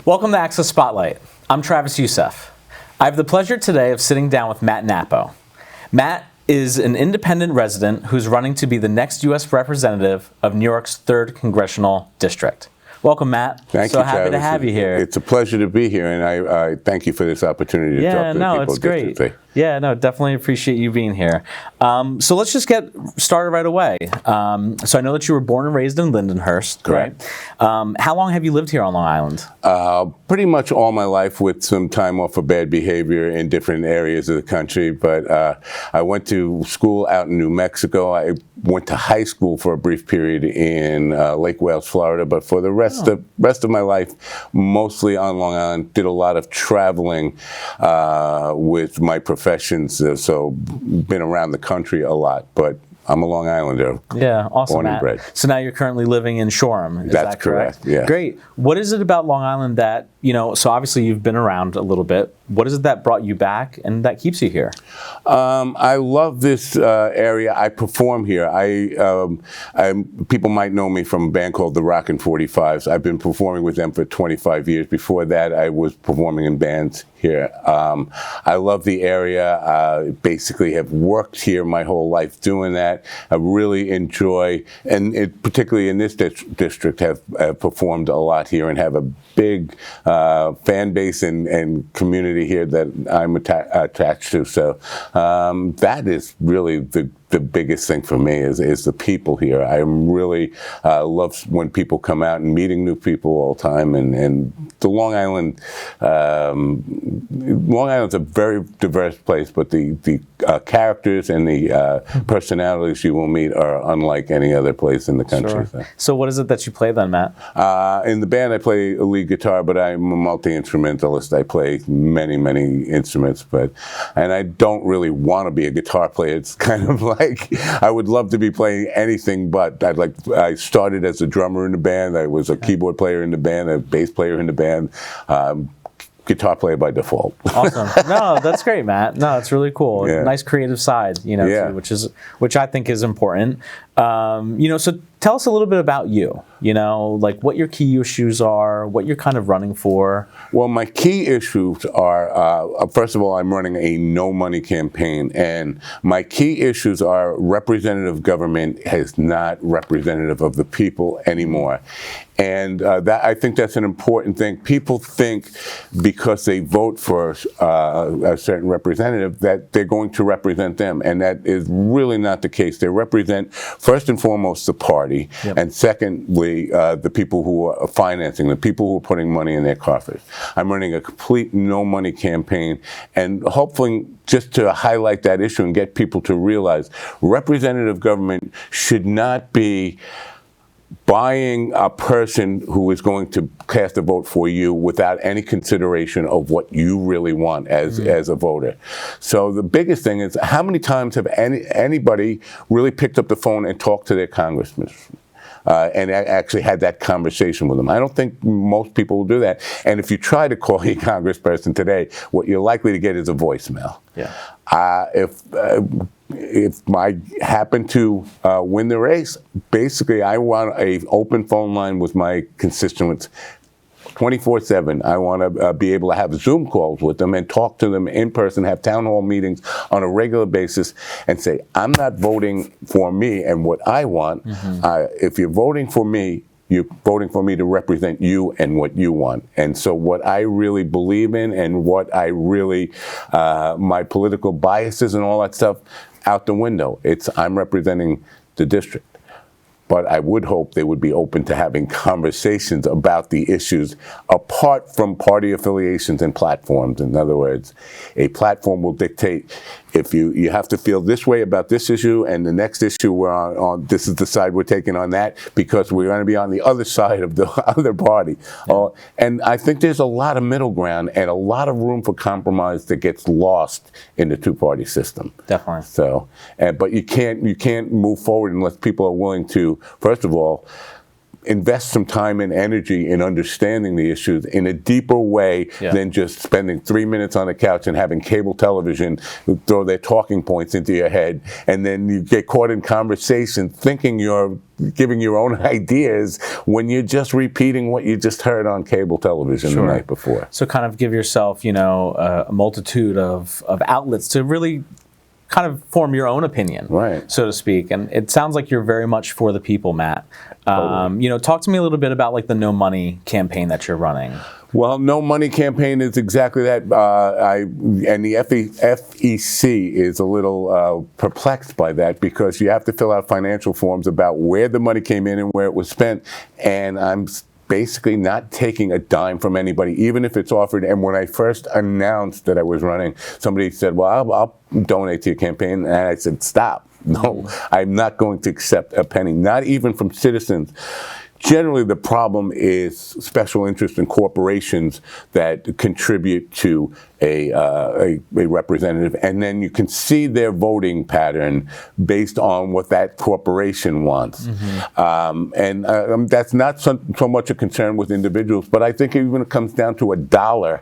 Welcome to Access Spotlight. I'm Travis Youssef. I have the pleasure today of sitting down with Matt Nappo. Matt is an independent resident who's running to be the next U.S. representative of New York's 3rd Congressional District. Welcome, Matt. Thank you, So happy Travis. to have you here. It's a pleasure to be here, and I thank you for this opportunity to talk to people. It's great. Definitely appreciate you being here. So let's just get started right away. So I know that you were born and raised in Lindenhurst, correct? Right? How long have you lived here on Long Island? Pretty much all my life, with some time off for bad behavior in different areas of the country. But I went to school out in New Mexico. I went to high school for a brief period in Lake Wales, Florida. But for the rest of my life, mostly on Long Island. Did a lot of traveling with my professions, so been around the country a lot. But I'm a Long Islander. Yeah, awesome, born and Matt. bred. So now you're currently living in Shoreham, is That's that correct? Yeah. Great. What is it about Long Island that, so obviously you've been around a little bit. What is it that brought you back and that keeps you here? I love this area. I perform here. People might know me from a band called the Rockin' 45s. I've been performing with them for 25 years. Before that, I was performing in bands here. I love the area. Basically have worked here my whole life doing that. I really enjoy, and particularly in this district, have performed a lot here and have a big fan base and community here that I'm attached to. So that is really the biggest thing for me is the people here. I really love when people come out and meeting new people all the time. And the Long Island's a very diverse place, but the characters and the personalities you will meet are unlike any other place in the country. Sure. So what is it that you play then, Matt? In the band, I play lead guitar, but I'm a multi-instrumentalist. I play many instruments, and I don't really want to be a guitar player. It's kind of like I would love to be playing anything, but I started as a drummer in the band. I was a keyboard player in the band, a bass player in the band. Guitar player by default. Awesome. No, that's great, Matt. No, it's really cool. Yeah. Nice creative side, too, which I think is important. So tell us a little bit about you. Like what your key issues are, what you're kind of running for. Well, my key issues are, first of all, I'm running a no money campaign, and my key issues are representative government is not representative of the people anymore. And I think that's an important thing. People think because they vote for a certain representative that they're going to represent them, and that is really not the case. They represent, first and foremost, the party, and secondly, the people who are financing, the people who are putting money in their coffers. I'm running a complete no-money campaign, and hopefully just to highlight that issue and get people to realize representative government should not be buying a person who is going to cast a vote for you without any consideration of what you really want as a voter. So the biggest thing is, how many times have anybody really picked up the phone and talked to their congressman? And I actually had that conversation with them. I don't think most people will do that. And if you try to call a congressperson today, what you're likely to get is a voicemail. Yeah. If I happen to win the race, basically I want an open phone line with my constituents 24/7. I want to be able to have Zoom calls with them and talk to them in person, have town hall meetings on a regular basis, and say, I'm not voting for me and what I want. If you're voting for me, you're voting for me to represent you and what you want. And so what I really believe in and what I really, my political biases and all that stuff, out the window. I'm representing the district. But I would hope they would be open to having conversations about the issues apart from party affiliations and platforms. In other words, a platform will dictate if you have to feel this way about this issue, and the next issue we're on this is the side we're taking on that because we're going to be on the other side of the other party. And I think there's a lot of middle ground and a lot of room for compromise that gets lost in the two-party system. Definitely. So, but you can't move forward unless people are willing to, first of all, invest some time and energy in understanding the issues in a deeper way than just spending 3 minutes on the couch and having cable television throw their talking points into your head, and then you get caught in conversation thinking you're giving your own ideas when you're just repeating what you just heard on cable television the night before. So kind of give yourself, a multitude of outlets to really kind of form your own opinion, so to speak. And it sounds like you're very much for the people, Matt. Totally. Talk to me a little bit about like the No Money campaign that you're running. Well, No Money campaign is exactly that. And the FEC is a little perplexed by that, because you have to fill out financial forms about where the money came in and where it was spent. And I'm basically not taking a dime from anybody, even if it's offered. And when I first announced that I was running, somebody said, well, I'll donate to your campaign. And I said, stop. No, I'm not going to accept a penny, not even from citizens. Generally, the problem is special interest in corporations that contribute to a representative, and then you can see their voting pattern based on what that corporation wants. And that's not so much a concern with individuals, but I think even when it comes down to $1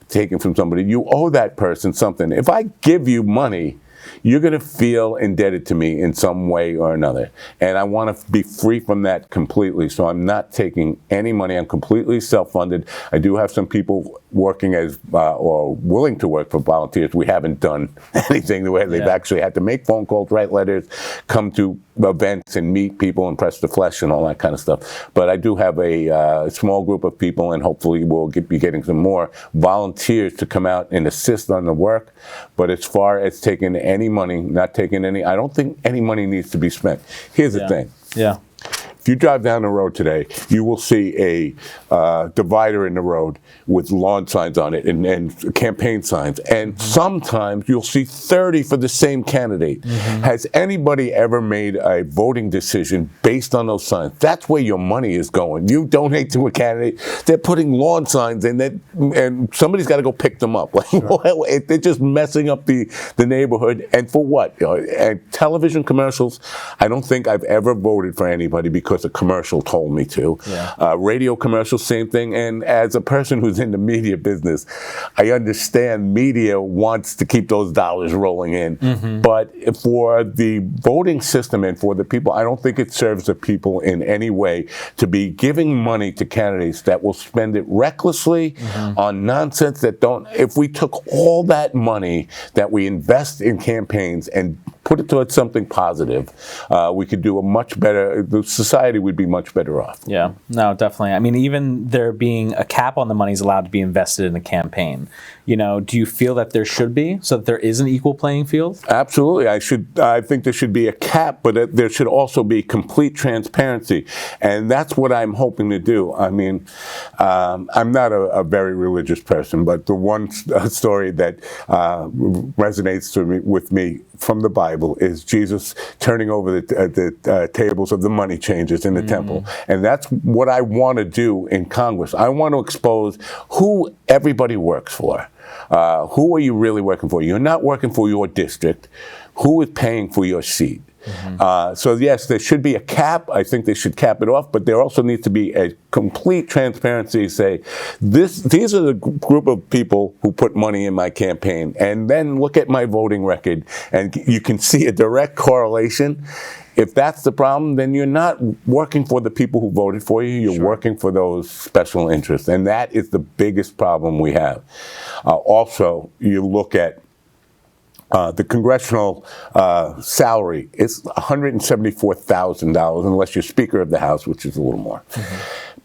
taken from somebody, you owe that person something. If I give you money, you're going to feel indebted to me in some way or another. And I want to be free from that completely. So I'm not taking any money. I'm completely self-funded. I do have some people working as, or willing to work for volunteers. We haven't done anything where they've actually had to make phone calls, write letters, come to events and meet people and press the flesh and all that kind of stuff. But I do have a small group of people, and hopefully we'll be getting some more volunteers to come out and assist on the work. But as far as taking any money, not taking any, I don't think any money needs to be spent. Here's the thing. If you drive down the road today, you will see a divider in the road with lawn signs on it and campaign signs. And sometimes you'll see 30 for the same candidate. Has anybody ever made a voting decision based on those signs? That's where your money is going. You donate to a candidate, they're putting lawn signs in that, and somebody's got to go pick them up. They're just messing up the neighborhood. And for what? And television commercials, I don't think I've ever voted for anybody because a commercial told me to. Radio commercials, same thing. And as a person who's in the media business, I understand media wants to keep those dollars rolling in. But for the voting system and for the people, I don't think it serves the people in any way to be giving money to candidates that will spend it recklessly on nonsense that don't. If we took all that money that we invest in campaigns and put it towards something positive, we could do a much better, the society would be much better off. Yeah, no, definitely. I mean, even there being a cap on the money is allowed to be invested in a campaign. Do you feel that there should be, so that there is an equal playing field? Absolutely. I think there should be a cap, but there should also be complete transparency. And that's what I'm hoping to do. I mean, I'm not a very religious person, but the one story that resonates with me from the Bible is Jesus turning over the tables of the money changers in the temple. And that's what I want to do in Congress. I want to expose who everybody works for. Who are you really working for? You're not working for your district. Who is paying for your seat? So yes, there should be a cap. I think they should cap it off, but there also needs to be a complete transparency. Say, these are the group of people who put money in my campaign, and then look at my voting record, and you can see a direct correlation. If that's the problem, then you're not working for the people who voted for you. You're working for those special interests, and that is the biggest problem we have. Also, you look at the congressional salary is $174,000 unless you're Speaker of the House, which is a little more.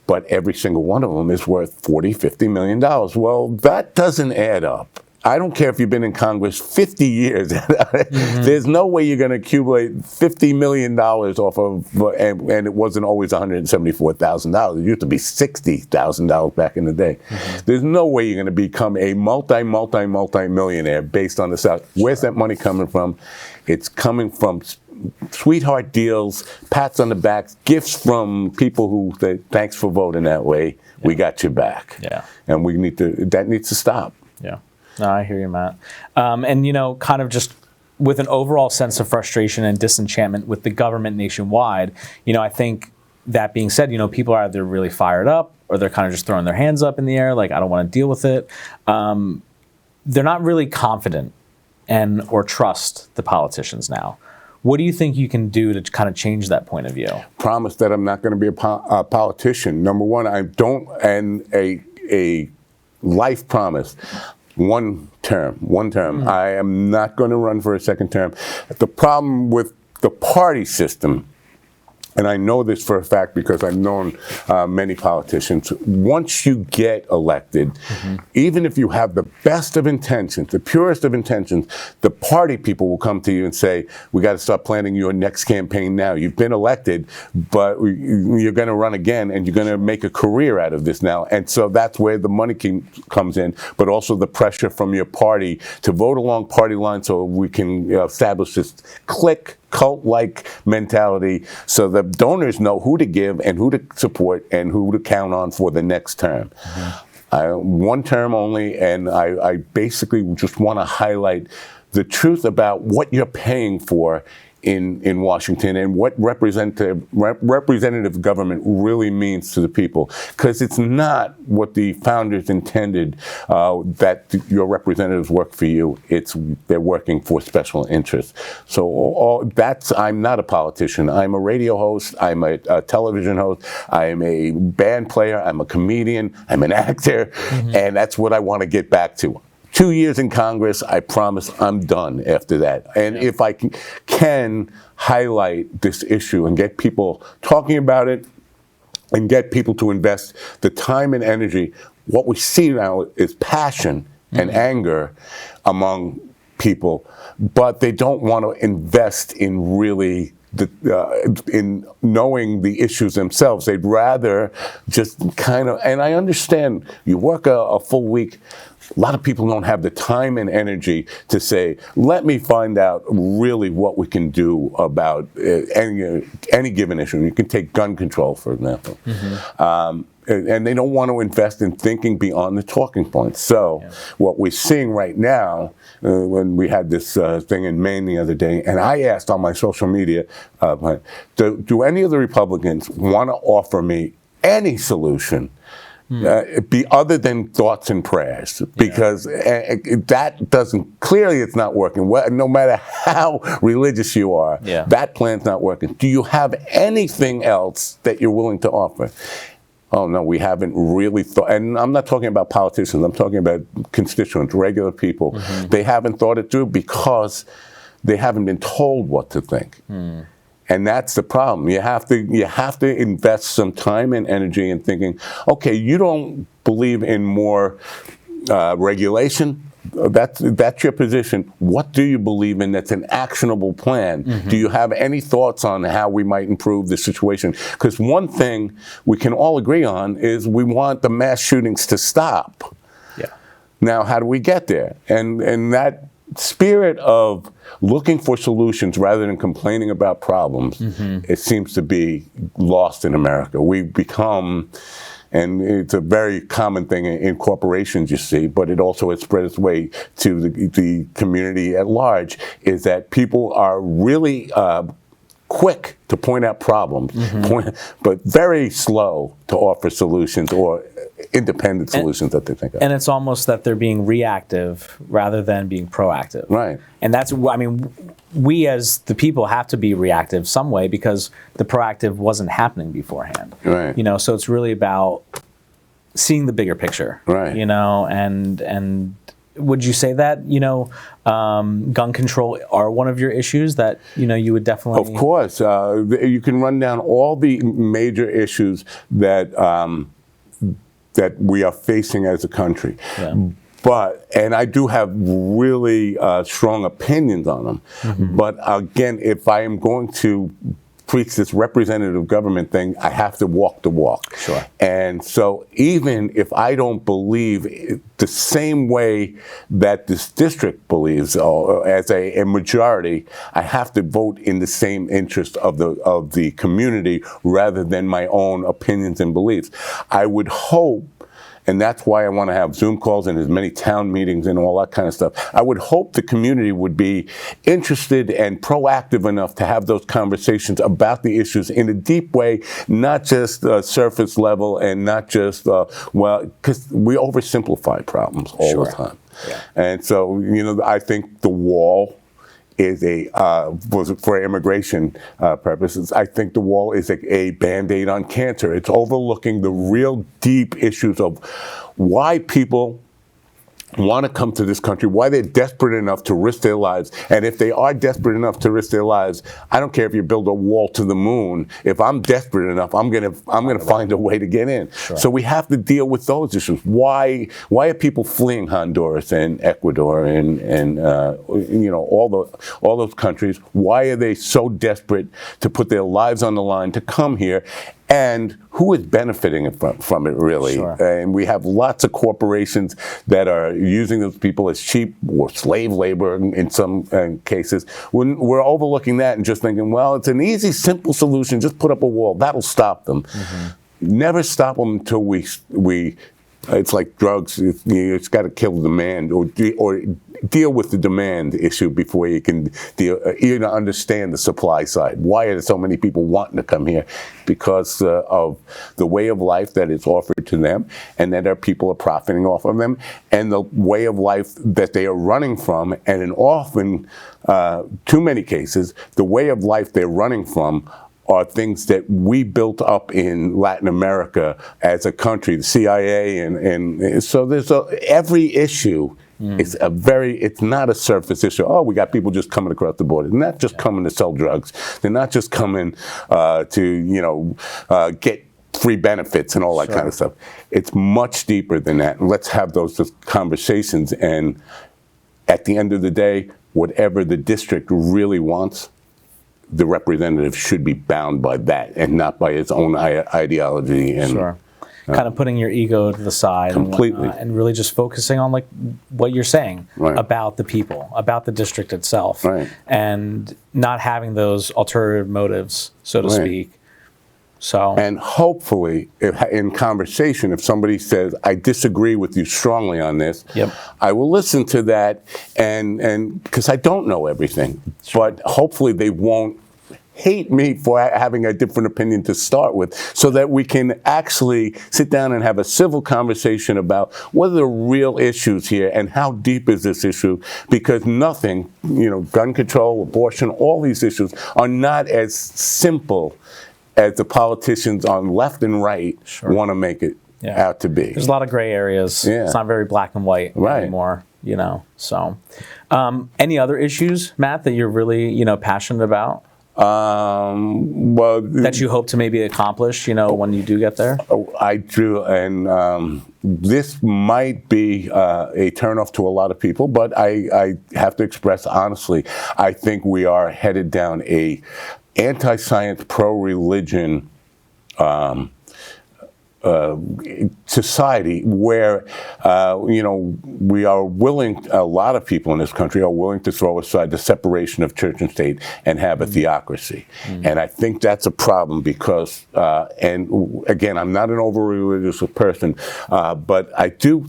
But every single one of them is worth $40, $50 million. Well, that doesn't add up. I don't care if you've been in Congress 50 years. There's no way you're going to accumulate $50 million off of, and it wasn't always $174,000. It used to be $60,000 back in the day. There's no way you're going to become a multi-millionaire based on the South. Where's that money coming from? It's coming from sweetheart deals, pats on the back, gifts from people who say, thanks for voting that way. We got your back. And that needs to stop. No, I hear you, Matt. And, kind of just with an overall sense of frustration and disenchantment with the government nationwide, I think that being said, people are either really fired up or they're kind of just throwing their hands up in the air, like, I don't want to deal with it. They're not really confident or trust the politicians now. What do you think you can do to kind of change that point of view? Promise that I'm not going to be a politician. Number one, I don't, and a life promise. One term. I am not going to run for a second term. The problem with the party system, and I know this for a fact because I've known many politicians, once you get elected, even if you have the best of intentions, the purest of intentions, the party people will come to you and say, we got to start planning your next campaign now. You've been elected, but you're going to run again, and you're going to make a career out of this now. And so that's where the money comes in, but also the pressure from your party to vote along party lines so we can establish this cult-like mentality so the donors know who to give and who to support and who to count on for the next term. One term only, and I basically just want to highlight the truth about what you're paying for in Washington and what representative government really means to the people. Because it's not what the founders intended, that your representatives work for you. They're working for special interests. So I'm not a politician. I'm a radio host. I'm a television host. I'm a band player. I'm a comedian. I'm an actor. And that's what I want to get back to. 2 years in Congress, I promise I'm done after that. And if I can highlight this issue and get people talking about it and get people to invest the time and energy, what we see now is passion and anger among people, but they don't want to invest in really in knowing the issues themselves. They'd rather just kind of, and I understand you work a full week. A lot of people don't have the time and energy to say, let me find out really what we can do about any given issue. You can take gun control, for example. And they don't want to invest in thinking beyond the talking points. So what we're seeing right now, when we had this thing in Maine the other day, and I asked on my social media, do any of the Republicans want to offer me any solution be other than thoughts and prayers, because that doesn't, clearly it's not working. No matter how religious you are, that plan's not working. Do you have anything else that you're willing to offer? Oh, no, we haven't really thought, and I'm not talking about politicians, I'm talking about constituents, regular people. They haven't thought it through because they haven't been told what to think. And that's the problem. You have to invest some time and energy in thinking, okay, you don't believe in more regulation. That's your position. What do you believe in that's an actionable plan? Do you have any thoughts on how we might improve the situation? Because one thing we can all agree on is we want the mass shootings to stop. Now, how do we get there? And that spirit of looking for solutions rather than complaining about problems, it seems to be lost in America. We've become, and it's a very common thing in corporations, you see, but it also has spread its way to the community at large, is that people are really quick to point out problems, but very slow to offer solutions or independent solutions that they think of. And it's almost that they're being reactive rather than being proactive. Right. And that's, I mean, we as the people have to be reactive some way because the proactive wasn't happening beforehand. Right. So it's really about seeing the bigger picture. Right. And would you say that, gun control are one of your issues that, you would definitely... Of course. You can run down all the major issues that that we are facing as a country. And I do have really strong opinions on them. But again, if I am going to preach this representative government thing, I have to walk the walk. Sure. And so even if I don't believe the same way that this district believes, or as a majority, I have to vote in the same interest of the community rather than my own opinions and beliefs. I would hope, And that's why I want to have Zoom calls and as many town meetings and all that kind of stuff. I would hope the community would be interested and proactive enough to have those conversations about the issues in a deep way, not just surface level and not just, because we oversimplify problems all the time. Yeah. And so, I think the wall is for immigration purposes, I think the wall is a Band-Aid on cancer. It's overlooking the real deep issues of why people want to come to this country, why they're desperate enough to risk their lives. And if they are desperate enough to risk their lives, I don't care if you build a wall to the moon. If I'm desperate enough, I'm gonna find a way to get in. Sure. So we have to deal with those issues. Why are people fleeing Honduras and Ecuador and all those countries? Why are they so desperate to put their lives on the line to come here? And who is benefiting from it, really? Sure. And we have lots of corporations that are using those people as cheap or slave labor in some cases. We're overlooking that and just thinking, well, it's an easy, simple solution. Just put up a wall. That'll stop them. Mm-hmm. Never stop them until we. It's like drugs. It's got to kill the demand or deal with the demand issue before you can understand the supply side. Why are there so many people wanting to come here? Because of the way of life that is offered to them, and that our people are profiting off of them, and the way of life that they are running from, and in often, too many cases, the way of life they're running from are things that we built up in Latin America as a country, the CIA, and so there's every issue. It's not a surface issue. Oh, we got people just coming across the border. They're not just coming to sell drugs. They're not just coming to get free benefits and all that kind of stuff. It's much deeper than that. Let's have those conversations. And at the end of the day, whatever the district really wants, the representative should be bound by that and not by his own ideology. And kind of putting your ego to the side completely, and really just focusing on like what you're saying about the people, about the district itself, and not having those ulterior motives, so to speak. So, and hopefully, in conversation, if somebody says, "I disagree with you strongly on this," I will listen to that, and because I don't know everything, but hopefully they won't hate me for having a different opinion to start with, so that we can actually sit down and have a civil conversation about what are the real issues here and how deep is this issue, because nothing, gun control, abortion, all these issues are not as simple as the politicians on left and right want to make it out to be. There's a lot of gray areas. It's not very black and white anymore, So, any other issues, Matt, that you're really, passionate about? Well, that you hope to maybe accomplish, when you do get there? I do, and this might be a turnoff to a lot of people, but I have to express honestly, I think we are headed down a anti-science, pro-religion society where, we are willing, a lot of people in this country are willing to throw aside the separation of church and state and have a theocracy. And I think that's a problem because, and again, I'm not an over-religious person, but I do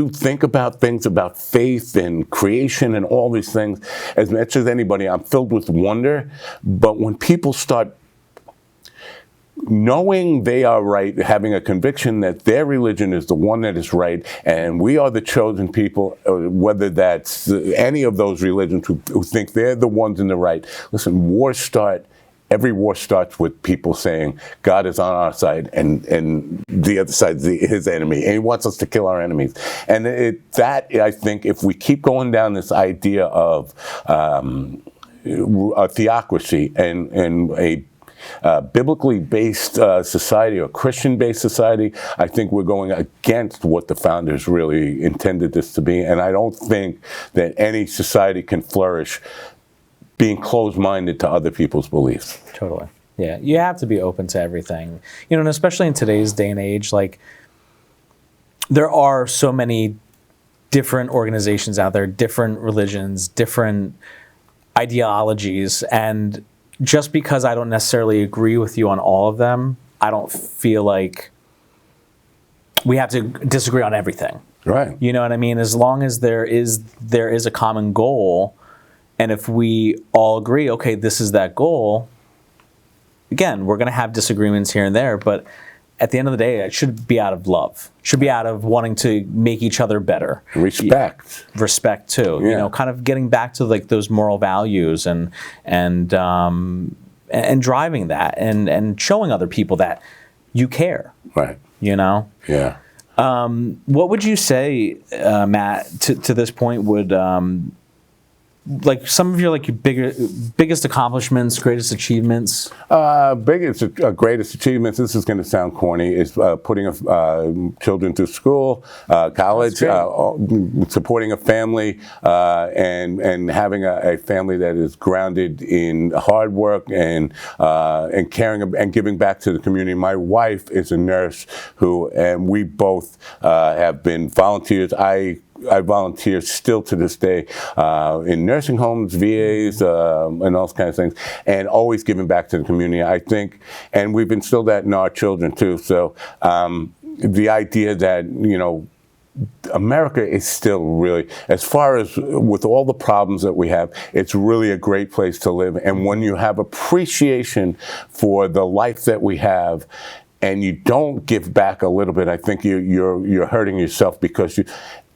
think about things about faith and creation and all these things as much as anybody. I'm filled with wonder, but when people start knowing they are right, having a conviction that their religion is the one that is right, and we are the chosen people, whether that's any of those religions who think they're the ones in the right. Listen, every war starts with people saying God is on our side and the other side is his enemy, and he wants us to kill our enemies. And I think, if we keep going down this idea of a theocracy and a biblically based society or Christian based society, I think we're going against what the founders really intended this to be. And I don't think that any society can flourish being closed-minded to other people's beliefs. Totally. Yeah, you have to be open to everything. And especially in today's day and age, like, there are so many different organizations out there, different religions, different ideologies, and just because I don't necessarily agree with you on all of them, I don't feel like we have to disagree on everything. Right. You know what I mean? As long as there is a common goal, and if we all agree, okay, this is that goal. Again, we're going to have disagreements here and there, but at the end of the day, it should be out of love. It should be out of wanting to make each other better. Respect. Respect too. Yeah. You know, kind of getting back to like those moral values and driving that and showing other people that you care. Right. You know. Yeah. What would you say, Matt, to this point would like some of your like your biggest accomplishments, greatest achievements? Greatest achievements. This is going to sound corny. Is putting children through school, college, supporting a family, and having a family that is grounded in hard work and caring and giving back to the community. My wife is a nurse and we both have been volunteers. I volunteer still to this day in nursing homes, VAs, and all kinds of things, and always giving back to the community, I think. And we've instilled that in our children, too. So the idea that, you know, America is still really, as far as with all the problems that we have, it's really a great place to live. And when you have appreciation for the life that we have, and you don't give back a little bit, I think you're hurting yourself, because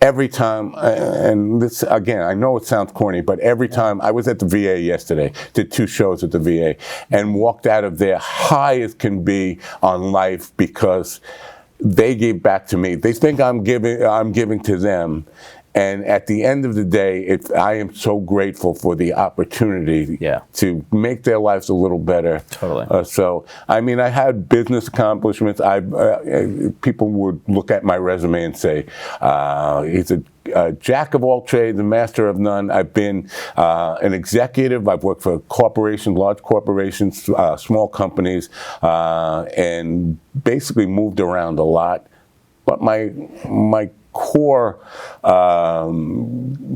every time, and this again, I know it sounds corny, but every time I was at the VA yesterday, did 2 shows at the VA, and walked out of there high as can be on life, because they gave back to me. They think I'm giving to them. And at the end of the day, I am so grateful for the opportunity to make their lives a little better. Totally. So, I mean, I had business accomplishments. People would look at my resume and say, he's a jack of all trades, a master of none. I've been an executive. I've worked for corporations, large corporations, small companies, and basically moved around a lot. But my core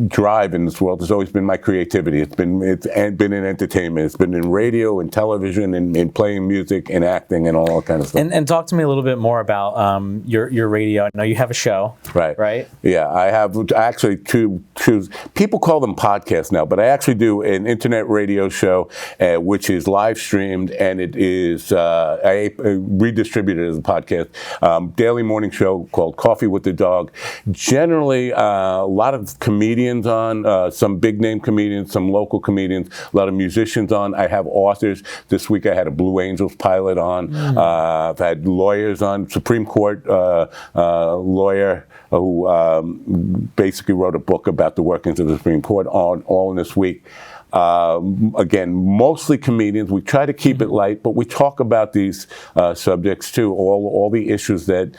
drive in this world has always been my creativity. It's been in entertainment. It's been in radio and television and in playing music and acting and all that kind of stuff. And talk to me a little bit more about your radio. I know you have a show. Right? Yeah, I have actually two. People call them podcasts now, but I actually do an internet radio show, which is live streamed, and it is redistributed as a podcast. Daily morning show called Coffee with the Dog. Generally, a lot of comedians on, some big name comedians, some local comedians, a lot of musicians on. I have authors. This week I had a Blue Angels pilot on. I've had lawyers on, Supreme Court lawyer who basically wrote a book about the workings of the Supreme Court all in this week. Again, mostly comedians. We try to keep it light, but we talk about these subjects too, all the issues that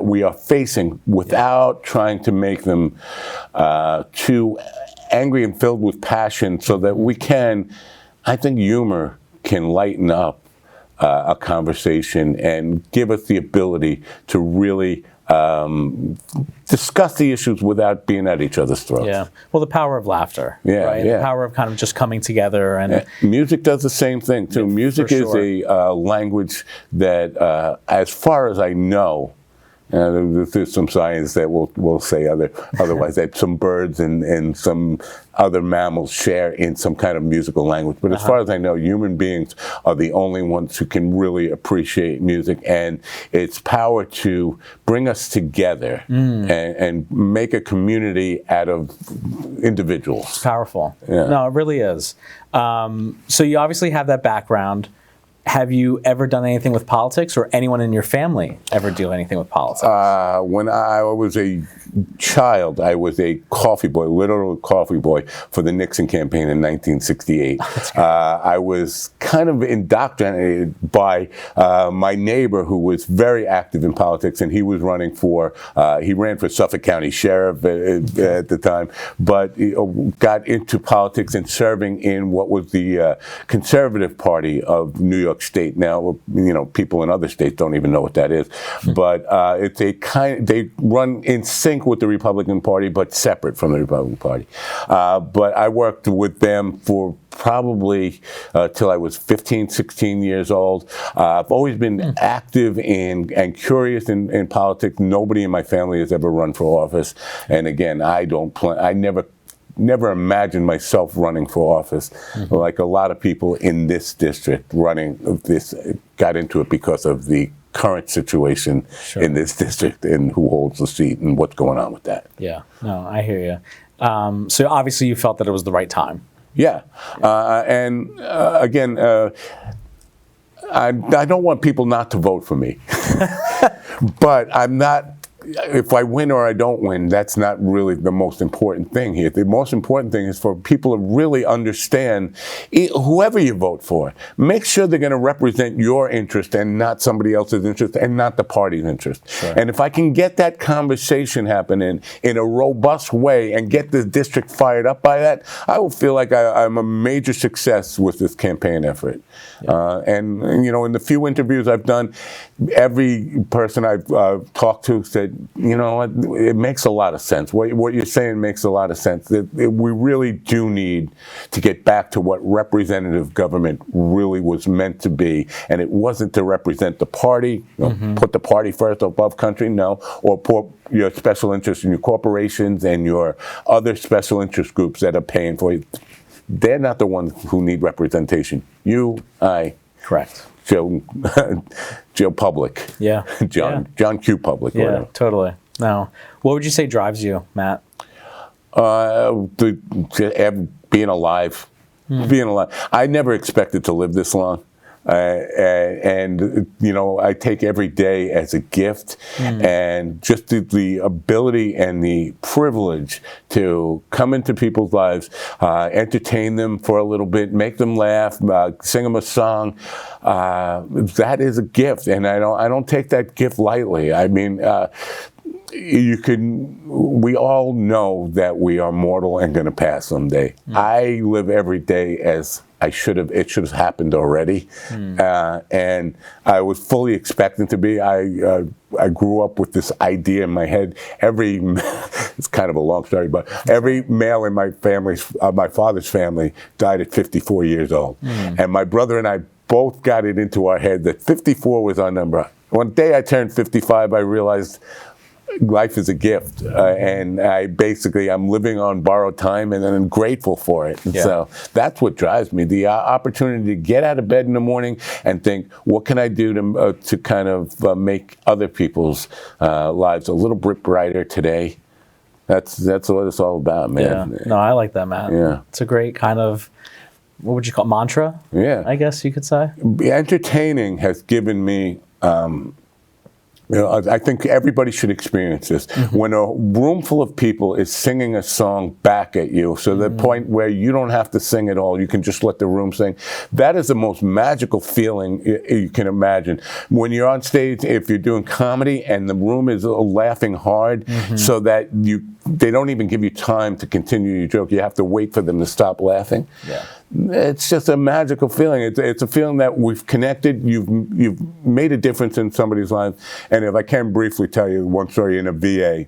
we are facing without trying to make them too angry and filled with passion, so that we can, I think humor can lighten up a conversation and give us the ability to really discuss the issues without being at each other's throats. Yeah. Well, the power of laughter. Right? The power of kind of just coming together. And music does the same thing, too. Music is a language that, as far as I know, there's some science that will say otherwise, that some birds and some other mammals share in some kind of musical language. But as far as I know, human beings are the only ones who can really appreciate music and its power to bring us together and make a community out of individuals. It's powerful. Yeah. No, it really is. So you obviously have that background. Have you ever done anything with politics, or anyone in your family ever do anything with politics? When I was a child, I was a coffee boy, literal coffee boy, for the Nixon campaign in 1968. I was kind of indoctrinated by my neighbor, who was very active in politics, and he was running he ran for Suffolk County Sheriff at the time, but he got into politics and serving in what was the Conservative Party of New York State. Now, people in other states don't even know what that is, but it's they run in sync with the Republican Party, but separate from the Republican Party. But I worked with them for probably till I was was 15, 16 years old. I've always been active and curious in politics. Nobody in my family has ever run for office. And again, I never imagined myself running for office. Like a lot of people in this district got into it because of the current situation in this district and who holds the seat and what's going on with that. Yeah, no, I hear you. So obviously you felt that it was the right time. Yeah, and again, I don't want people not to vote for me, but I'm not. If I win or I don't win, that's not really the most important thing here. The most important thing is for people to really understand whoever you vote for, make sure they're going to represent your interest and not somebody else's interest and not the party's interest. Sure. And if I can get that conversation happening in a robust way and get the district fired up by that, I will feel like I'm a major success with this campaign effort. Yeah. And in the few interviews I've done, every person I've talked to said, you know what, it makes a lot of sense. What you're saying makes a lot of sense. We really do need to get back to what representative government really was meant to be. And it wasn't to represent the party, put the party first above country, no, or put your special interests in your corporations and your other special interest groups that are paying for you. They're not the ones who need representation. You, I. Correct. Joe Public. Yeah. John Q. Public. Yeah, whatever. totally. Now, what would you say drives you, Matt? Being alive. Being alive. I never expected to live this long. And I take every day as a gift, and just the ability and the privilege to come into people's lives, entertain them for a little bit, make them laugh, sing them a song. That is a gift, and I don't take that gift lightly. I mean, we all know that we are mortal and going to pass someday. I live every day as it should have happened already. And I was fully expecting to be. I grew up with this idea in my head. It's kind of a long story, but every male in my father's family died at 54 years old. And my brother and I both got it into our head that 54 was our number. One day I turned 55, I realized life is a gift, and I'm living on borrowed time, and I'm grateful for it. And so that's what drives me, the opportunity to get out of bed in the morning and think, what can I do to kind of make other people's lives a little bit brighter today? That's what it's all about, man. Yeah. No, I like that, Matt. Yeah. It's a great kind of, what would you call it, mantra? Yeah. I guess you could say. Entertaining has given me I think everybody should experience this. When a room full of people is singing a song back at you, so the point where you don't have to sing at all, you can just let the room sing. That is the most magical feeling you can imagine. When you're on stage, if you're doing comedy and the room is laughing hard, so that they don't even give you time to continue your joke. You have to wait for them to stop laughing. Yeah. It's just a magical feeling. It's a feeling that we've connected. You've made a difference in somebody's life. And if I can briefly tell you one story in a VA,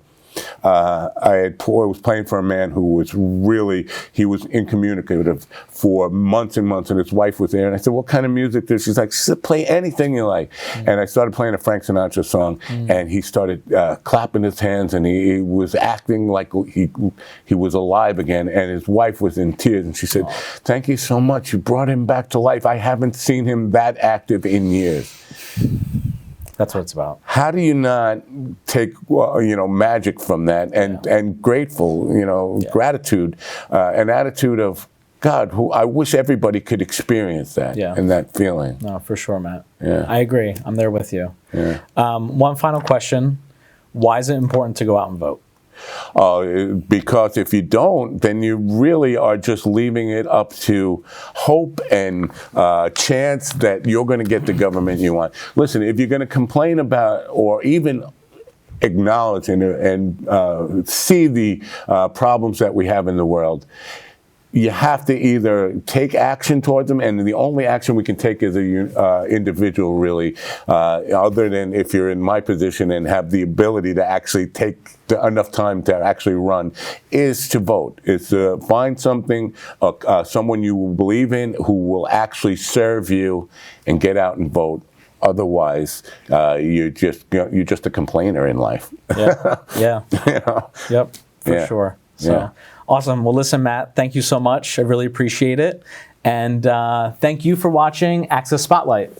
I was playing for a man who was he was incommunicative for months and months, and his wife was there. And I said, what kind of music is? She's like, play anything you like. And I started playing a Frank Sinatra song, and he started clapping his hands, and he was acting like he was alive again. And his wife was in tears, and she said, thank you so much. You brought him back to life. I haven't seen him that active in years. That's what it's about. How do you not take magic from that and grateful, gratitude, an attitude of God, who I wish everybody could experience that and that feeling. No, for sure, Matt. Yeah. I agree. I'm there with you. Yeah. One final question. Why is it important to go out and vote? Because if you don't, then you really are just leaving it up to hope and chance that you're going to get the government you want. Listen, if you're going to complain about or even acknowledge and see the problems that we have in the world, you have to either take action towards them, and the only action we can take as a individual, really, other than if you're in my position and have the ability to actually take enough time to actually run, is to vote. Is to find something, someone you believe in who will actually serve you, and get out and vote. Otherwise, you're just a complainer in life. Yeah. Yeah. You know? Yep. For Yeah. sure. So Yeah. awesome. Well, listen, Matt, thank you so much. I really appreciate it. And thank you for watching Access Spotlight.